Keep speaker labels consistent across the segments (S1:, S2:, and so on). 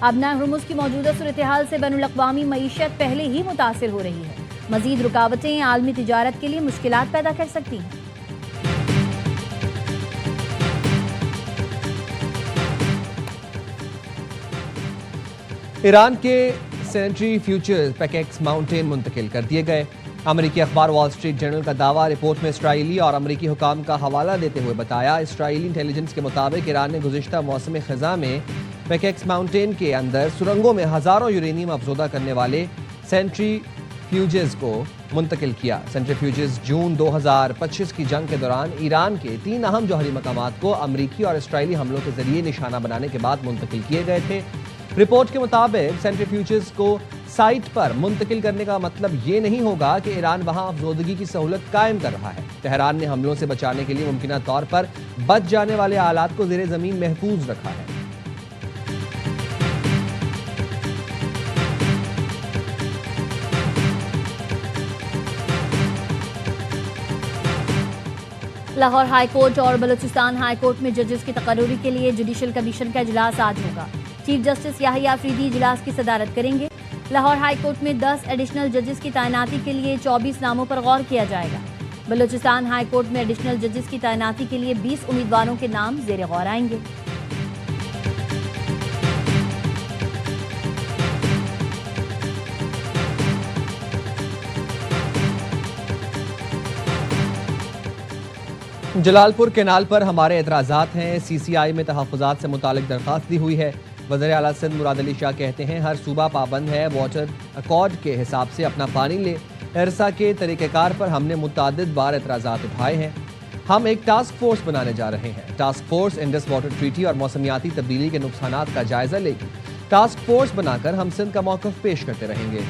S1: ابنا ہرمز کی موجودہ صورتحال سے بین الاقوامی معیشت پہلے ہی متاثر ہو رہی ہے. مزید رکاوٹیں عالمی تجارت کے لیے مشکلات پیدا کر سکتی ہیں.
S2: ایران کے سینٹری فیوچرز پیکیکس ماؤنٹین منتقل کر دیے گئے. امریکی اخبار وال اسٹریٹ جرنل کا دعویٰ رپورٹ میں اسرائیلی اور امریکی حکام کا حوالہ دیتے ہوئے بتایا. اسرائیلی انٹیلیجنس کے مطابق ایران نے گزشتہ موسم خزاں میں پیکیکس ماؤنٹین کے اندر سرنگوں میں ہزاروں یورینیم افزودہ کرنے والے سینٹری فیوجز کو منتقل کیا. سینٹری فیوجز جون 2025 کی جنگ کے دوران ایران کے 3 اہم جوہری مقامات کو امریکی اور اسرائیلی حملوں کے ذریعے نشانہ بنانے کے بعد منتقل کیے گئے تھے. رپورٹ کے مطابق سینٹری فیوجز کو سائٹ پر منتقل کرنے کا مطلب یہ نہیں ہوگا کہ ایران وہاں افزودگی کی سہولت قائم کر رہا ہے. تہران نے حملوں سے بچانے کے لیے ممکنہ طور پر بچ جانے والے آلات کو زیر زمین محفوظ رکھا ہے.
S1: لاہور ہائی کورٹ اور بلوچستان ہائی کورٹ میں ججز کی تقرری کے لیے جوڈیشل کمیشن کا اجلاس آج ہوگا. چیف جسٹس یحییٰ افریدی اجلاس کی صدارت کریں گے. لاہور ہائی کورٹ میں 10 ایڈیشنل ججز کی تعیناتی کے لیے 24 ناموں پر غور کیا جائے گا. بلوچستان ہائی کورٹ میں ایڈیشنل ججز کی تعیناتی کے لیے 20 امیدواروں کے نام زیر غور آئیں گے.
S2: جلال پور کینال پر ہمارے اعتراضات ہیں. سی سی آئی میں تحفظات سے متعلق درخواست دی ہوئی ہے. وزیر اعلیٰ سندھ مراد علی شاہ کہتے ہیں ہر صوبہ پابند ہے واٹر اکارڈ کے حساب سے اپنا پانی لے. ارسا کے طریقہ کار پر ہم نے متعدد بار اعتراضات اٹھائے ہیں. ہم ایک ٹاسک فورس بنانے جا رہے ہیں. Task force Indus water treaty اور موسمیاتی تبدیلی کے نقصانات کا جائزہ لے گی. ٹاسک فورس بنا کر ہم سندھ کا موقف پیش کرتے رہیں گے.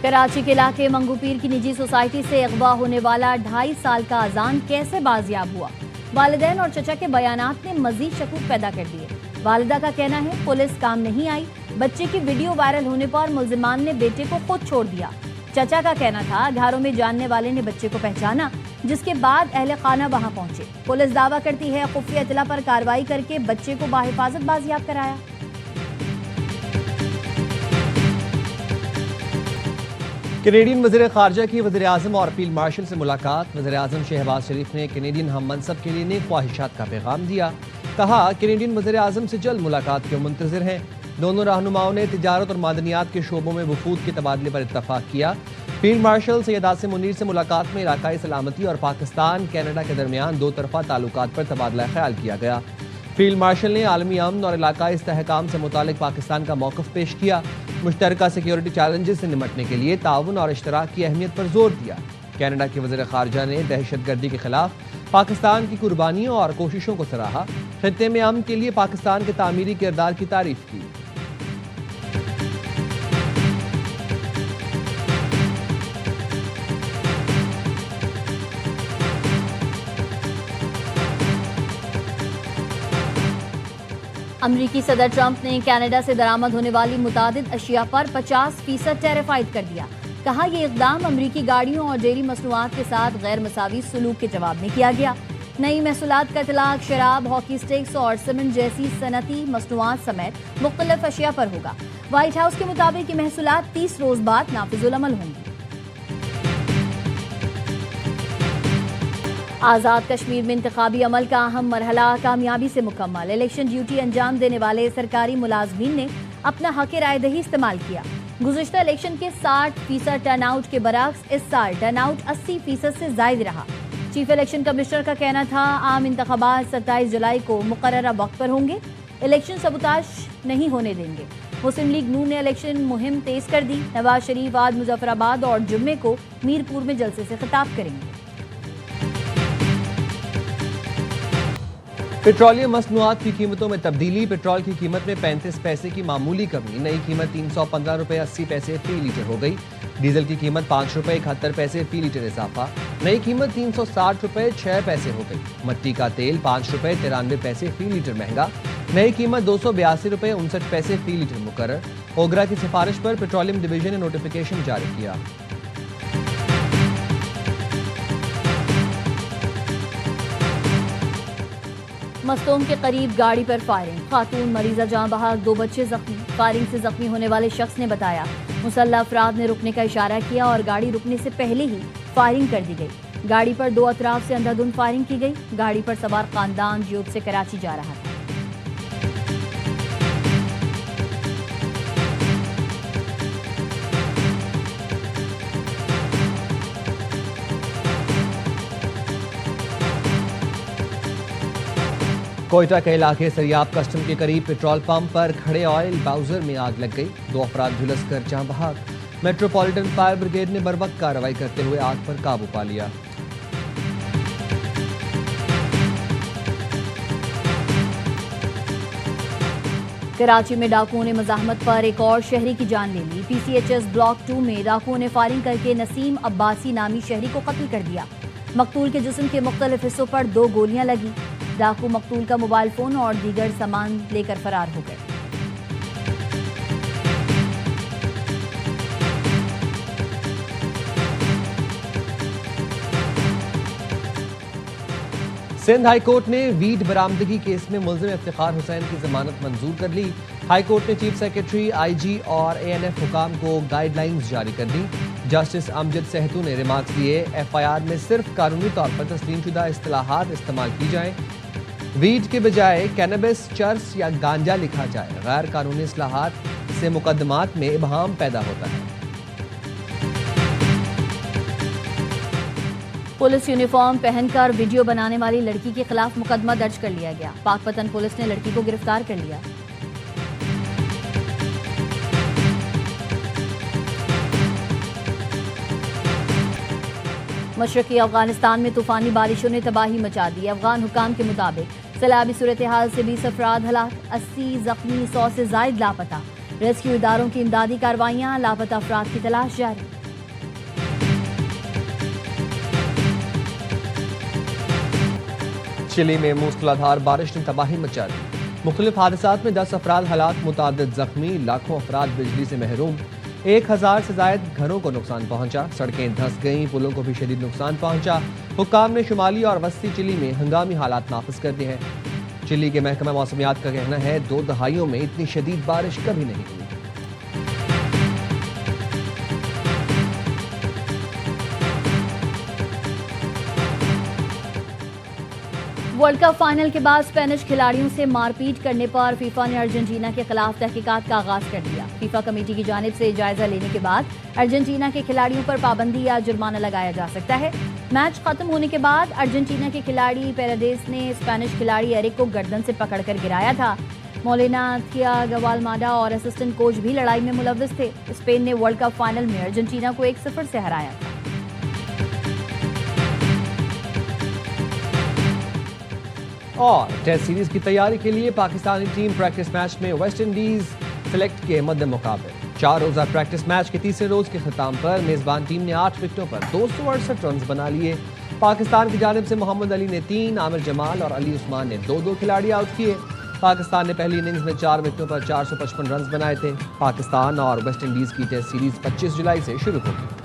S1: کراچی کے علاقے منگو پیر کی نجی سوسائٹی سے اغوا ہونے والا 2.5 سال کا اذان کیسے بازیاب ہوا؟ والدین اور چچا کے بیانات نے مزید شکوک پیدا کر دیے. والدہ کا کہنا ہے پولیس کام نہیں آئی. بچے کی ویڈیو وائرل ہونے پر ملزمان نے بیٹے کو خود چھوڑ دیا. چچا کا کہنا تھا گھروں میں جاننے والے نے بچے کو پہچانا جس کے بعد اہل خانہ وہاں پہنچے. پولیس دعویٰ کرتی ہے خفیہ اطلاع پر کارروائی کر کے بچے کو بحفاظت بازیاب کرایا.
S2: کینیڈین وزیر خارجہ کی وزیر اعظم اور فیلڈ مارشل سے ملاقات. وزیر اعظم شہباز شریف نے کینیڈین ہم منصب کے لیے نیک خواہشات کا پیغام دیا. کہا کینیڈین وزیر اعظم سے جلد ملاقات کے منتظر ہیں. دونوں رہنماؤں نے تجارت اور معدنیات کے شعبوں میں وفود کے تبادلے پر اتفاق کیا. فیلڈ مارشل سید عاصم منیر سے ملاقات میں علاقائی سلامتی اور پاکستان کینیڈا کے درمیان 2 طرفہ تعلقات پر تبادلہ خیال کیا گیا. فیلڈ مارشل نے عالمی امن اور علاقائی استحکام سے متعلق پاکستان کا موقف پیش کیا. مشترکہ سیکیورٹی چیلنجز سے نمٹنے کے لیے تعاون اور اشتراک کی اہمیت پر زور دیا. کینیڈا کے وزیر خارجہ نے دہشت گردی کے خلاف پاکستان کی قربانیوں اور کوششوں کو سراہا. خطے میں امن کے لیے پاکستان کے تعمیری کردار کی تعریف کی.
S1: امریکی صدر ٹرمپ نے کینیڈا سے درآمد ہونے والی متعدد اشیاء پر 50% ٹیرف عائد کر دیا. کہا یہ اقدام امریکی گاڑیوں اور ڈیری مصنوعات کے ساتھ غیر مساوی سلوک کے جواب میں کیا گیا. نئی محصولات کا اطلاق شراب، ہاکی سٹکس اور سیمنٹ جیسی صنعتی مصنوعات سمیت مختلف اشیاء پر ہوگا. وائٹ ہاؤس کے مطابق یہ محصولات 30 روز بعد نافذ العمل ہوں گی. آزاد کشمیر میں انتخابی عمل کا اہم مرحلہ کامیابی سے مکمل. الیکشن ڈیوٹی انجام دینے والے سرکاری ملازمین نے اپنا حق رائے دہی استعمال کیا. گزشتہ الیکشن کے 60% ٹرن آؤٹ کے برعکس اس سال ٹرن آؤٹ 80% سے زائد رہا. چیف الیکشن کمشنر کا کہنا تھا عام انتخابات 27 جولائی کو مقررہ وقت پر ہوں گے. الیکشن سبوتاژ نہیں ہونے دیں گے. مسلم لیگ نون نے الیکشن مہم تیز کر دی. نواز شریف آج مظفر آباد اور جمعے کو میرپور میں جلسے سے خطاب کریں گے.
S2: پیٹرولیم مصنوعات کی قیمتوں میں تبدیلی. پیٹرول کی قیمت میں 35 پیسے کی معمولی کمی. نئی قیمت 315 روپے 80 پیسے فی لیٹر ہو گئی. ڈیزل کی قیمت 5 روپے 71 پیسے فی لیٹر اضافہ. نئی قیمت 360 روپے 6 پیسے ہو گئی. مٹی کا تیل 5 روپے 93 پیسے فی لیٹر مہنگا. نئی قیمت 282 روپے 59 پیسے فی لیٹر مقرر. اوگرا کی سفارش پر پیٹرولیم ڈویژن نے نوٹیفیکیشن جاری کیا.
S1: مستونگ کے قریب گاڑی پر فائرنگ، خاتون مریضہ جاں بحق، 2 بچے زخمی۔ فائرنگ سے زخمی ہونے والے شخص نے بتایا مسلح افراد نے رکنے کا اشارہ کیا اور گاڑی رکنے سے پہلے ہی فائرنگ کر دی گئی۔ گاڑی پر 2 اطراف سے اندھادھند فائرنگ کی گئی۔ گاڑی پر سوار خاندان جیوت سے کراچی جا رہا تھا۔
S2: کوئٹہ کے علاقے سریاب کسٹم کے قریب پیٹرول پمپ پر کھڑے آئل باؤزر میں آگ لگ گئی، 2 افراد جھلس کر جاں بحق۔ میٹروپولیٹن فائر بریگیڈ نے بروقت کارروائی کرتے ہوئے آگ پر قابو پا لیا۔
S1: کراچی میں ڈاکوؤں نے مزاحمت پر ایک اور شہری کی جان لے لی۔ PCHS بلاک 2 میں ڈاکوؤں نے فائرنگ کر کے نسیم عباسی نامی شہری کو قتل کر دیا۔ مقتول کے جسم کے مختلف حصوں پر 2 گولیاں لگیں۔ ڈاکو مقتول کا موبائل فون اور دیگر سامان لے کر فرار ہو گئے۔
S2: سندھ ہائی کورٹ نے ویڈ برآمدگی کیس میں ملزم افتخار حسین کی ضمانت منظور کر لی۔ ہائی کورٹ نے چیف سیکرٹری، IG اور ANF حکام کو گائیڈ لائنز جاری کر دی۔ جسٹس امجد سہتو نے ریمارکس دیے FIR میں صرف قانونی طور پر تسلیم شدہ اصطلاحات استعمال کی جائیں، ویڈ کے بجائے کینیبس، چرس یا گانجا لکھا جائے۔ غیر قانونی اصطلاحات سے مقدمات میں ابہام پیدا ہوتا ہے۔
S1: پولیس یونیفارم پہن کر ویڈیو بنانے والی لڑکی کے خلاف مقدمہ درج کر لیا گیا۔ پاک پتن پولیس نے لڑکی کو گرفتار کر لیا۔ مشرقی افغانستان میں طوفانی بارشوں نے تباہی مچا دی۔ افغان حکام کے مطابق سیلابی صورتحال سے 20 افراد ہلاک، 80 زخمی، 100 سے زائد لاپتہ۔ ریسکیو اداروں کی امدادی کارروائیاں، لاپتہ افراد کی تلاش جاری۔
S2: چلی میں موسلا دھار بارش نے تباہی مچا دی، مختلف حادثات میں 10 افراد ہلاک، متعدد زخمی، لاکھوں افراد بجلی سے محروم، 1000 سے زائد گھروں کو نقصان پہنچا، سڑکیں دھنس گئیں، پلوں کو بھی شدید نقصان پہنچا۔ حکام نے شمالی اور وسطی چلی میں ہنگامی حالات نافذ کر دیے ہیں۔ چلی کے محکمہ موسمیات کا کہنا ہے 2 دہائیوں میں اتنی شدید بارش کبھی نہیں ہوئی۔
S1: ورلڈ کپ فائنل کے بعد اسپینش کھلاڑیوں سے مار پیٹ کرنے پر فیفا نے ارجنٹینا کے خلاف تحقیقات کا آغاز کر دیا۔ فیفا کمیٹی کی جانب سے جائزہ لینے کے بعد ارجنٹینا کے کھلاڑیوں پر پابندی یا جرمانہ لگایا جا سکتا ہے۔ میچ ختم ہونے کے بعد ارجنٹینا کے کھلاڑی پیراڈیس نے اسپینش کھلاڑی ایرک کو گردن سے پکڑ کر گرایا تھا۔ مولینا، تھیاگو الماڈا اور اسسٹنٹ کوچ بھی لڑائی میں ملوث تھے۔ اسپین نے ورلڈ کپ فائنل میں ارجنٹینا کو 1-0 سے ہرایا تھا۔
S2: اور ٹیسٹ سیریز کی تیاری کے لیے پاکستانی ٹیم پریکٹس میچ میں ویسٹ انڈیز سلیکٹ کے مد مقابل 4 روزہ پریکٹس میچ کے تیسرے روز کے اختتام پر میزبان ٹیم نے 8 وکٹوں پر 268 رنز بنا لیے۔ پاکستان کی جانب سے محمد علی نے 3، عامر جمال اور علی عثمان نے 2 کھلاڑی آؤٹ کیے۔ پاکستان نے پہلی اننگز میں 4 وکٹوں پر 455 رنز بنائے تھے۔ پاکستان اور ویسٹ انڈیز کی ٹیسٹ سیریز 25 جولائی سے شروع ہوگی۔